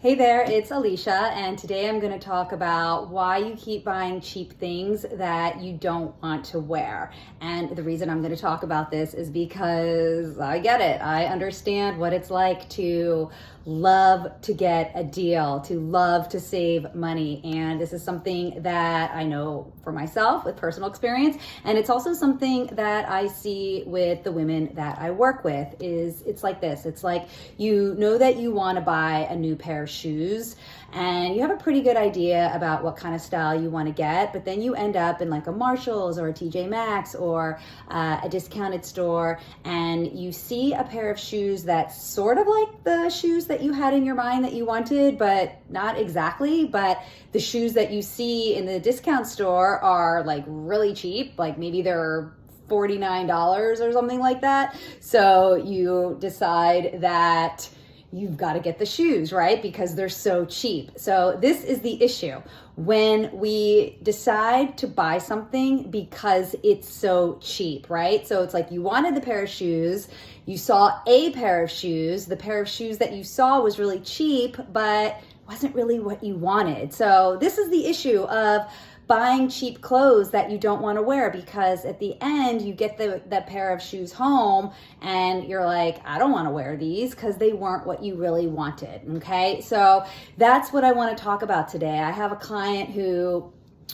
Hey there, it's Alicia, and today I'm going to talk about why you keep buying cheap things that you don't want to wear. And the reason I'm going to talk about this is because I get it. I understand what it's like to love to get a deal, to love to save money. And this is something that I know for myself with personal experience. And it's also something that I see with the women that I work with. It's like this. It's like, you know that you want to buy a new pair of shoes and you have a pretty good idea about what kind of style you want to get, but then you end up in like a Marshall's or a TJ Maxx or a discounted store, and you see a pair of shoes that's sort of like the shoes that you had in your mind that you wanted, but not exactly. But the shoes that you see in the discount store are like really cheap, like maybe they're $49 or something like that. So you decide that you've got to get the shoes, right? Because they're so cheap. So this is the issue. When we decide to buy something because it's so cheap, right? So it's like you wanted the pair of shoes, you saw a pair of shoes, the pair of shoes that you saw was really cheap, but wasn't really what you wanted. So this is the issue of buying cheap clothes that you don't want to wear, because at the end you get that pair of shoes home and you're like, I don't want to wear these because they weren't what you really wanted. Okay, so that's what I want to talk about today. I have a client who,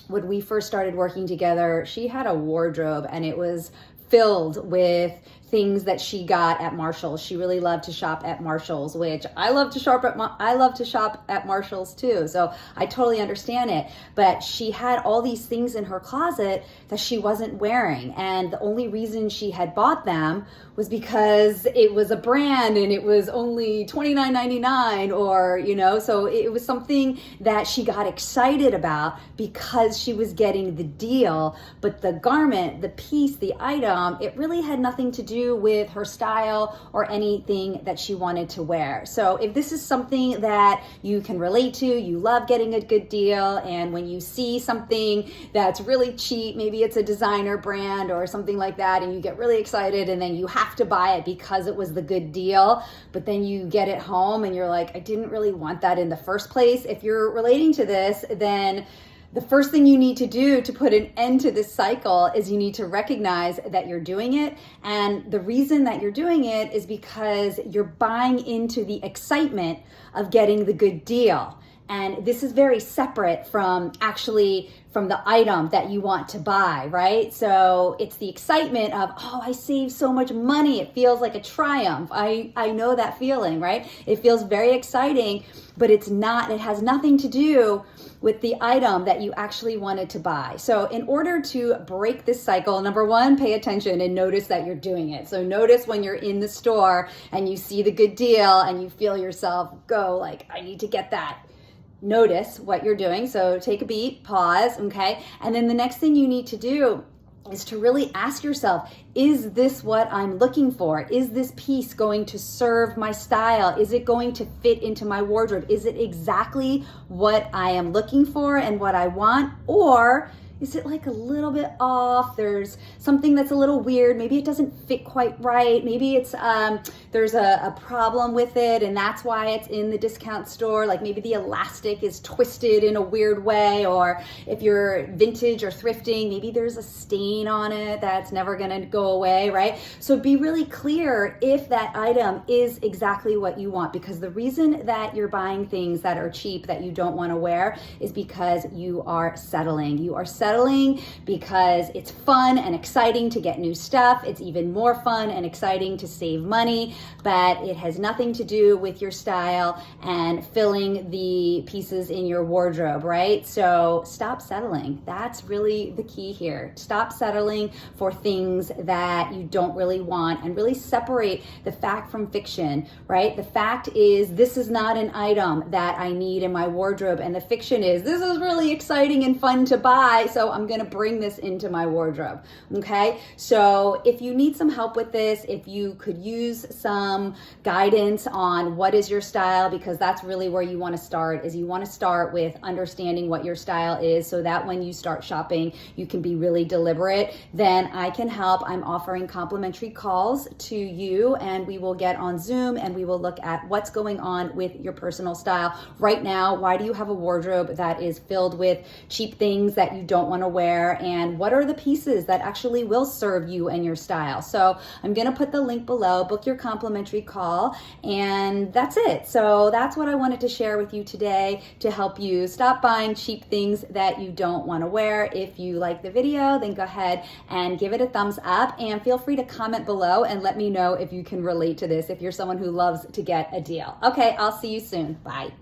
when we first started working together, she had a wardrobe and it was filled with things that she got at Marshall's. She really loved to shop at Marshall's, which I love to shop at Marshall's too. So I totally understand it. But she had all these things in her closet that she wasn't wearing. And the only reason she had bought them was because it was a brand and it was only $29.99, or, so it was something that she got excited about because she was getting the deal. But the garment, the piece, the item, it really had nothing to do with her style or anything that she wanted to wear. So if this is something that you can relate to, you love getting a good deal, and when you see something that's really cheap, maybe it's a designer brand or something like that, and you get really excited and then you have to buy it because it was the good deal, but then you get it home and you're like, I didn't really want that in the first place. If you're relating to this, then the first thing you need to do to put an end to this cycle is you need to recognize that you're doing it. And the reason that you're doing it is because you're buying into the excitement of getting the good deal. And this is very separate from the item that you want to buy, right? So it's the excitement of, oh, I saved so much money. It feels like a triumph. I know that feeling, right? It feels very exciting, but it has nothing to do with the item that you actually wanted to buy. So in order to break this cycle, number one, pay attention and notice that you're doing it. So notice when you're in the store and you see the good deal and you feel yourself go like, I need to get that. Notice what you're doing. So take a beat, pause, okay? And then the next thing you need to do is to really ask yourself, is this what I'm looking for? Is this piece going to serve my style? Is it going to fit into my wardrobe? Is it exactly what I am looking for and what I want? Or is it like a little bit off? There's something that's a little weird. Maybe it doesn't fit quite right. Maybe it's there's a problem with it and that's why it's in the discount store. Like maybe the elastic is twisted in a weird way, or if you're vintage or thrifting, maybe there's a stain on it that's never gonna go away, right? So be really clear if that item is exactly what you want, because the reason that you're buying things that are cheap that you don't wanna wear is because you are settling. You are settling because it's fun and exciting to get new stuff. It's even more fun and exciting to save money, but it has nothing to do with your style and filling the pieces in your wardrobe, right? So stop settling. That's really the key here. Stop settling for things that you don't really want and really separate the fact from fiction, right? The fact is, this is not an item that I need in my wardrobe, and the fiction is, this is really exciting and fun to buy, So I'm gonna bring this into my wardrobe, okay? So if you need some help with this, if you could use some guidance on what is your style, because that's really where you wanna start, is you wanna start with understanding what your style is so that when you start shopping, you can be really deliberate, then I can help. I'm offering complimentary calls to you, and we will get on Zoom and we will look at what's going on with your personal style right now. Why do you have a wardrobe that is filled with cheap things that you don't want to wear, and what are the pieces that actually will serve you and your style? So I'm going to put the link below. Book your complimentary call, and that's it. So that's what I wanted to share with you today to help you stop buying cheap things that you don't want to wear. If you like the video, then go ahead and give it a thumbs up, and feel free to comment below and let me know if you can relate to this, if you're someone who loves to get a deal. Okay, I'll see you soon. Bye.